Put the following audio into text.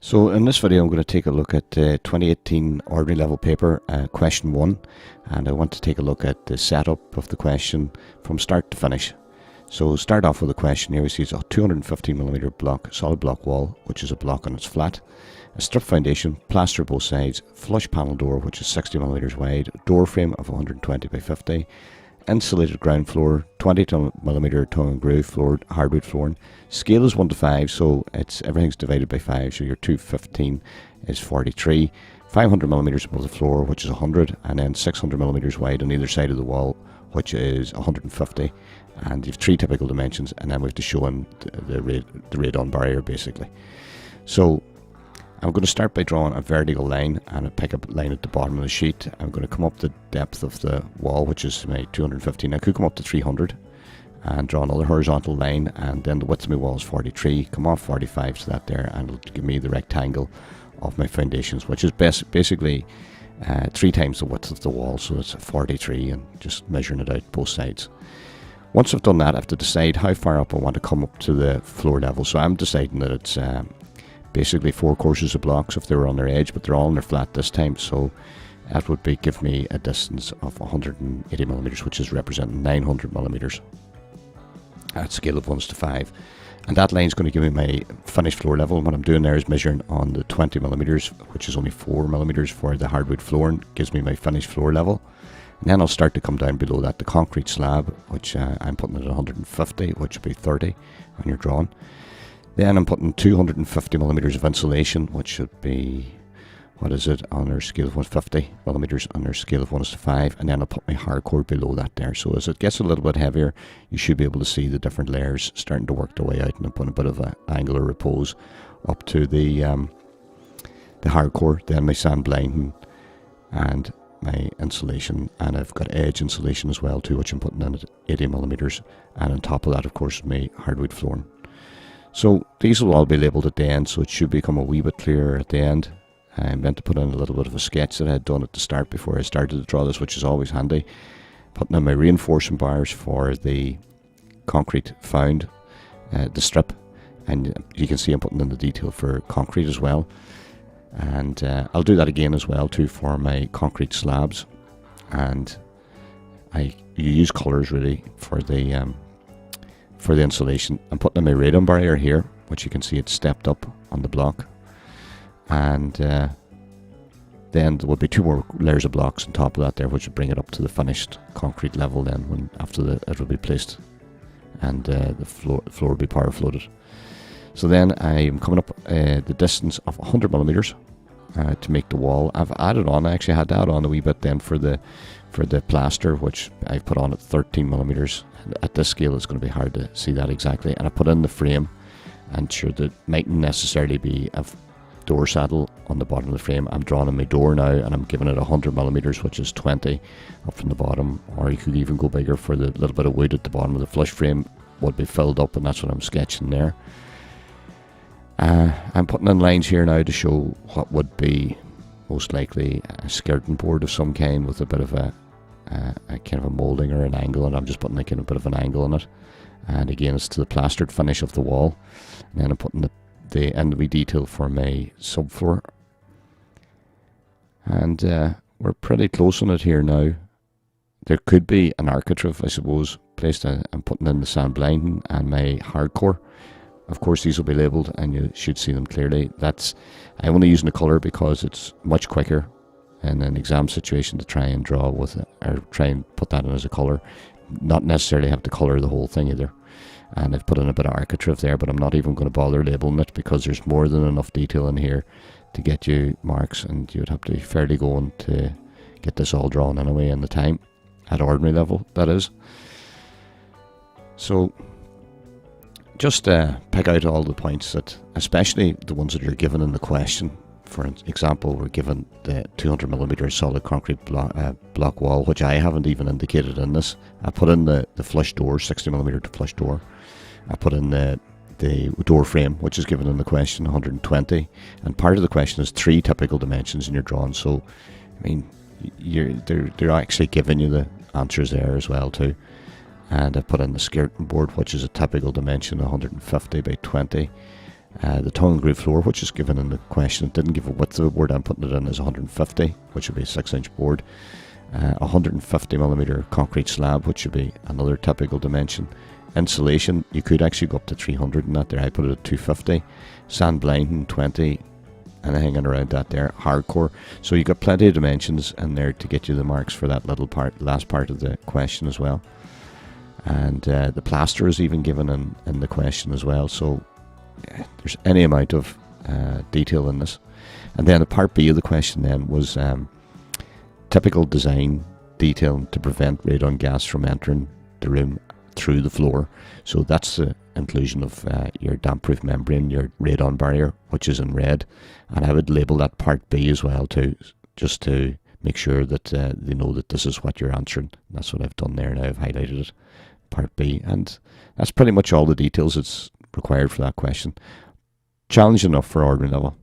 So in this video I'm going to take a look at 2018 ordinary level paper question 1, and I want to take a look at the setup of the question from start to finish. So start off with the question here. We see it's a 250mm block, solid block wall, which is a block on its flat, a strip foundation, plaster both sides, flush panel door which is 60mm wide, door frame of 120 by 50, insulated ground floor, 20mm tongue and groove floored, hardwood flooring. Scale is 1 to 5, so everything's divided by 5, so your 215 is 43. 500mm above the floor, which is 100, and then 600mm wide on either side of the wall, which is 150. And you've 3 typical dimensions, and then we have to show in the radon barrier basically. So I'm going to start by drawing a vertical line and a pickup line at the bottom of the sheet. I'm going to come up the depth of the wall, which is my 215. I could come up to 300 and draw another horizontal line, and then the width of my wall is 43. Come off 45 to that there, and it'll give me the rectangle of my foundations, which is basically 3 times the width of the wall, so it's 43, and just measuring it out both sides. Once I've done that, I have to decide how far up I want to come up to the floor level. So I'm deciding that it's basically 4 courses of blocks if they were on their edge, but they're all on their flat this time, so that would give me a distance of 180mm, which is representing 900mm at scale of 1 to 5. And that line is going to give me my finished floor level. And what I'm doing there is measuring on the 20mm, which is only 4mm for the hardwood flooring, gives me my finished floor level. And then I'll start to come down below that, the concrete slab, which I'm putting at 150, which would be 30 on your drawing. Then I'm putting 250mm of insulation, which should be, what is it, on our scale of 150mm on our scale of 1 to 5, and then I'll put my hardcore below that there. So as it gets a little bit heavier, you should be able to see the different layers starting to work their way out, and I'm putting a bit of an angular repose up to the hardcore, then my sand blinding and my insulation, and I've got edge insulation as well too, which I'm putting in at 80mm, and on top of that of course my hardwood flooring. So these will all be labelled at the end, so it should become a wee bit clearer at the end. I meant to put in a little bit of a sketch that I had done at the start before I started to draw this, which is always handy. Putting in my reinforcing bars for the concrete found, the strip, and you can see I'm putting in the detail for concrete as well. And I'll do that again as well too for my concrete slabs. And you use colours really for the insulation. I'm putting in my radon barrier here, which you can see it's stepped up on the block, and then there will be 2 more layers of blocks on top of that there, which will bring it up to the finished concrete level then when after it will be placed, and the floor will be power floated. So then I'm coming up the distance of 100mm to make the wall. I've added on, I actually had to add on a wee bit then for the plaster, which I've put on at 13mm. At this scale it's going to be hard to see that exactly, and I put in the frame, and sure that mightn't necessarily be a door saddle on the bottom of the frame. I'm drawing in my door now, and I'm giving it 100mm, which is 20 up from the bottom, or you could even go bigger for the little bit of wood at the bottom of the flush frame would be filled up, and that's what I'm sketching there. I'm putting in lines here now to show what would be most likely a skirting board of some kind with a bit of a kind of a moulding or an angle, and I'm just putting a kind of bit of an angle on it. And again, it's to the plastered finish of the wall. And then I'm putting the end of the detail for my subfloor. And we're pretty close on it here now. There could be an architrave, I suppose, placed. I'm putting in the sand blinding and my hardcore. Of course, these will be labelled, and you should see them clearly. I'm only using the colour because it's much quicker in an exam situation to try and draw with it, or try and put that in as a colour. Not necessarily have to colour the whole thing either. And I've put in a bit of architrave there, but I'm not even going to bother labelling it because there's more than enough detail in here to get you marks, and you'd have to be fairly going to get this all drawn anyway in the time, at ordinary level, that is. So just pick out all the points that, especially the ones that you're given in the question. For example, we're given the 200mm solid concrete block wall, which I haven't even indicated in this. I put in the flush door, 60mm to flush door. I put in the door frame, which is given in the question, 120. And part of the question is 3 typical dimensions in your drawing. So, I mean, they're actually giving you the answers there as well too. And I put in the skirting board, which is a typical dimension, 150 by 20. The tongue and groove floor, which is given in the question, it didn't give a width of the board. I'm putting it in as 150, which would be a 6-inch board. 150mm concrete slab, which would be another typical dimension. Insulation, you could actually go up to 300 in that there. I put it at 250. Sand blinding, 20, and hanging around that there. Hardcore. So you got plenty of dimensions in there to get you the marks for that little part, last part of the question as well. And the plaster is even given in the question as well. So there's any amount of detail in this. And then the part B of the question then was typical design detail to prevent radon gas from entering the room through the floor. So that's the inclusion of your damp-proof membrane, your radon barrier, which is in red. And I would label that part B as well too, just to make sure that they know that this is what you're answering. And that's what I've done there, and I've highlighted it, part B. And that's pretty much all the details that's required for that question. Challenge enough for ordinary level.